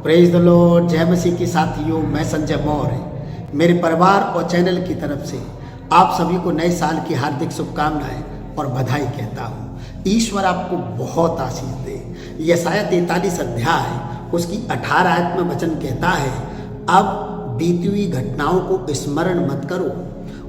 Praise the Lord. जय मसीह के साथियों, मैं संजय मौर्य मेरे परिवार और चैनल की तरफ से आप सभी को नए साल की हार्दिक शुभकामनाएं और बधाई कहता हूं। ईश्वर आपको बहुत आशीष दे। यशायाह 43 अध्याय उसकी 18 आयत में वचन कहता है, अब बीती हुई घटनाओं को स्मरण मत करो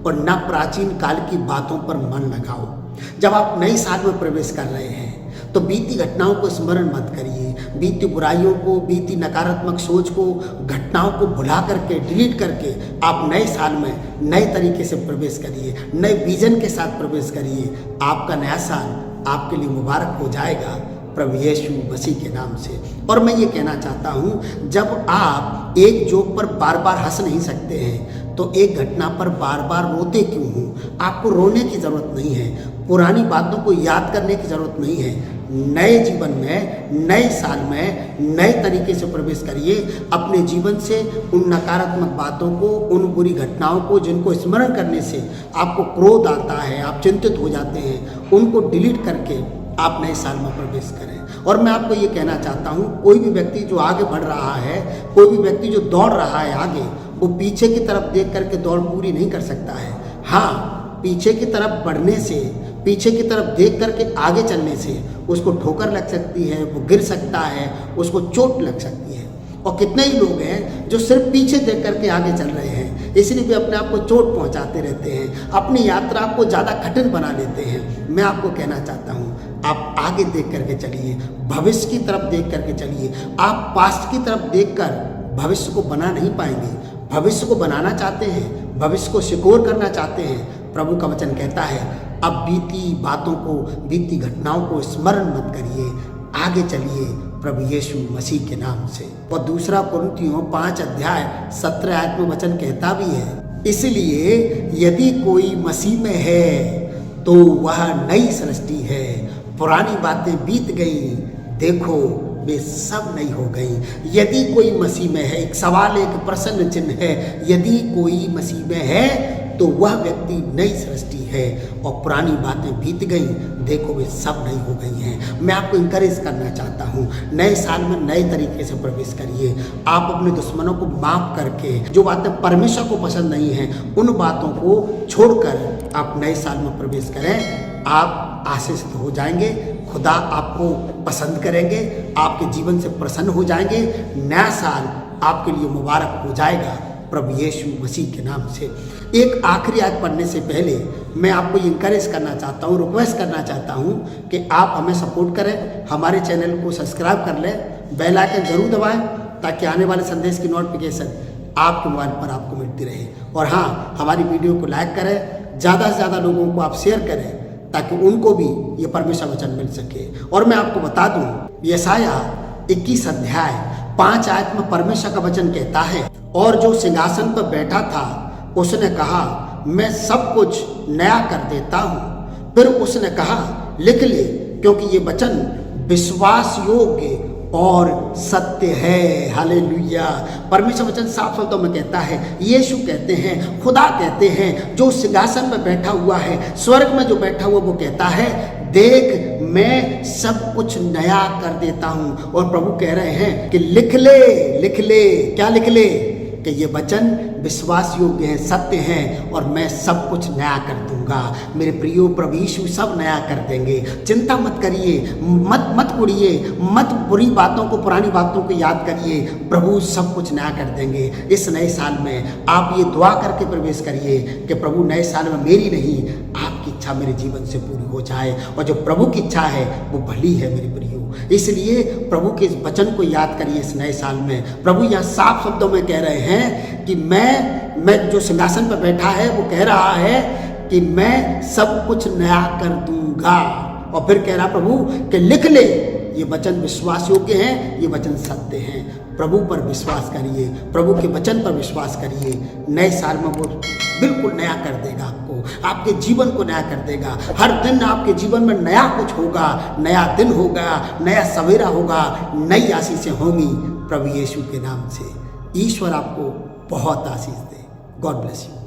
और न प्राचीन काल की बातों पर मन लगाओ। जब आप नए साल में प्रवेश कर रहे हैं तो बीती घटनाओं को स्मरण मत करिए। बीती बुराइयों को, बीती नकारात्मक सोच को, घटनाओं को भुला करके, डिलीट करके आप नए साल में नए तरीके से प्रवेश करिए, नए विजन के साथ प्रवेश करिए। आपका नया साल आपके लिए मुबारक हो जाएगा प्रभु यीशु मसीह के नाम से। और मैं ये कहना चाहता हूँ, जब आप एक जोक पर बार बार हंस नहीं सकते हैं तो एक घटना पर बार बार रोते क्यों हो? आपको रोने की ज़रूरत नहीं है, पुरानी बातों को याद करने की ज़रूरत नहीं है। नए जीवन में, नए साल में नए तरीके से प्रवेश करिए। अपने जीवन से उन नकारात्मक बातों को, उन बुरी घटनाओं को जिनको स्मरण करने से आपको क्रोध आता है, आप चिंतित हो जाते हैं, उनको डिलीट करके आप नए साल में प्रवेश करें। और मैं आपको ये कहना चाहता हूँ, कोई भी व्यक्ति जो आगे बढ़ रहा है, कोई भी व्यक्ति जो दौड़ रहा है आगे, वो पीछे की तरफ देख करके दौड़ पूरी नहीं कर सकता है। हाँ, पीछे की तरफ बढ़ने से, पीछे की तरफ देख करके आगे चलने से उसको ठोकर लग सकती है, वो गिर सकता है, उसको चोट लग सकती है। और कितने ही लोग हैं जो सिर्फ पीछे देख करके आगे चल रहे हैं, इसलिए भी अपने आप को चोट पहुंचाते रहते हैं, अपनी यात्रा को ज़्यादा कठिन बना लेते हैं। मैं आपको कहना चाहता हूँ, आप आगे देख करके चलिए, भविष्य की तरफ देख करके चलिए। आप पास्ट की तरफ देखकर भविष्य को बना नहीं पाएंगे। भविष्य को बनाना चाहते हैं, भविष्य को सिक्योर करना चाहते हैं, प्रभु का वचन कहता है, अब बीती बातों को, बीती घटनाओं को स्मरण मत करिए, आगे चलिए प्रभु यीशु मसीह के नाम से। और दूसरा कुरिन्थियों 5 अध्याय 17 आयत में वचन कहता भी है, इसलिए यदि कोई मसीह में है तो वह नई सृष्टि है, पुरानी बातें बीत गई, देखो वे सब नई हो गई। यदि कोई मसीह में है, एक सवाल, एक प्रश्न चिन्ह है। यदि कोई मसीह में है तो वह व्यक्ति नई सृष्टि है और पुरानी बातें बीत गई, देखो वे सब नई हो गई हैं। मैं आपको इंकरेज करना चाहता हूँ, नए साल में नए तरीके से प्रवेश करिए। आप अपने दुश्मनों को माफ करके, जो बातें परमेश्वर को पसंद नहीं हैं, उन बातों को छोड़कर आप नए साल में प्रवेश करें। आप आशीषित हो जाएंगे, खुदा आपको पसंद करेंगे, आपके जीवन से प्रसन्न हो जाएंगे। नया साल आपके लिए मुबारक हो जाएगा प्रभु यीशु मसीह के नाम से। एक आखिरी आयत पढ़ने से पहले मैं आपको इंकरेज करना चाहता हूँ, रिक्वेस्ट करना चाहता हूँ कि आप हमें सपोर्ट करें, हमारे चैनल को सब्सक्राइब कर लें, बेल आइकन जरूर दबाएं ताकि आने वाले संदेश की नोटिफिकेशन आपके मोबाइल पर आपको मिलती रहे। और हाँ, हमारी वीडियो को लाइक करें, ज़्यादा से ज़्यादा लोगों को आप शेयर करें ताकि उनको भी ये परमेश्वर वचन मिल सके। और मैं आपको बता दूँ, यशायाह 21 अध्याय 5 आयत में परमेश्वर का वचन कहता है, और जो सिंहासन पर बैठा था उसने कहा, मैं सब कुछ नया कर देता हूँ। फिर उसने कहा, लिख ले, क्योंकि ये वचन विश्वास योग्य और सत्य है। हालेलुया। परमेश्वर वचन साफ शब्दों में कहता है, यीशु कहते हैं, खुदा कहते हैं, जो सिंहासन में बैठा हुआ है, स्वर्ग में जो बैठा हुआ, वो कहता है, देख मैं सब कुछ नया कर देता हूँ। और प्रभु कह रहे हैं कि लिख ले, लिख ले। क्या लिख ले? कि ये वचन विश्वास योग्य है, सत्य है, और मैं सब कुछ नया कर दूंगा। मेरे प्रियो, प्रभु यीशु सब नया कर देंगे। चिंता मत करिए, मत कुड़िए, मत बुरी बातों को, पुरानी बातों को याद करिए। प्रभु सब कुछ नया कर देंगे। इस नए साल में आप ये दुआ करके प्रवेश करिए कि प्रभु नए साल में मेरी नहीं, आपकी इच्छा मेरे जीवन से पूरी हो जाए। और जो प्रभु की इच्छा है वो भली है मेरे प्रियो। इसलिए प्रभु के इस वचन को याद करिए इस नए साल में। प्रभु यहाँ साफ शब्दों में कह रहे हैं कि मैं जो सिंहासन पर बैठा है वो कह रहा है कि मैं सब कुछ नया कर दूंगा। और फिर कह रहा प्रभु कि लिख ले, ये वचन विश्वास योग्य हैं, ये वचन सत्य हैं। प्रभु पर विश्वास करिए, प्रभु के वचन पर विश्वास करिए। नए साल में वो बिल्कुल नया कर देगा आपको, आपके जीवन को नया कर देगा। हर दिन आपके जीवन में नया कुछ होगा, नया दिन होगा, नया सवेरा होगा, नई आशीषें होंगी प्रभु यीशु के नाम से। ईश्वर आपको बहुत आशीष दे। God bless you.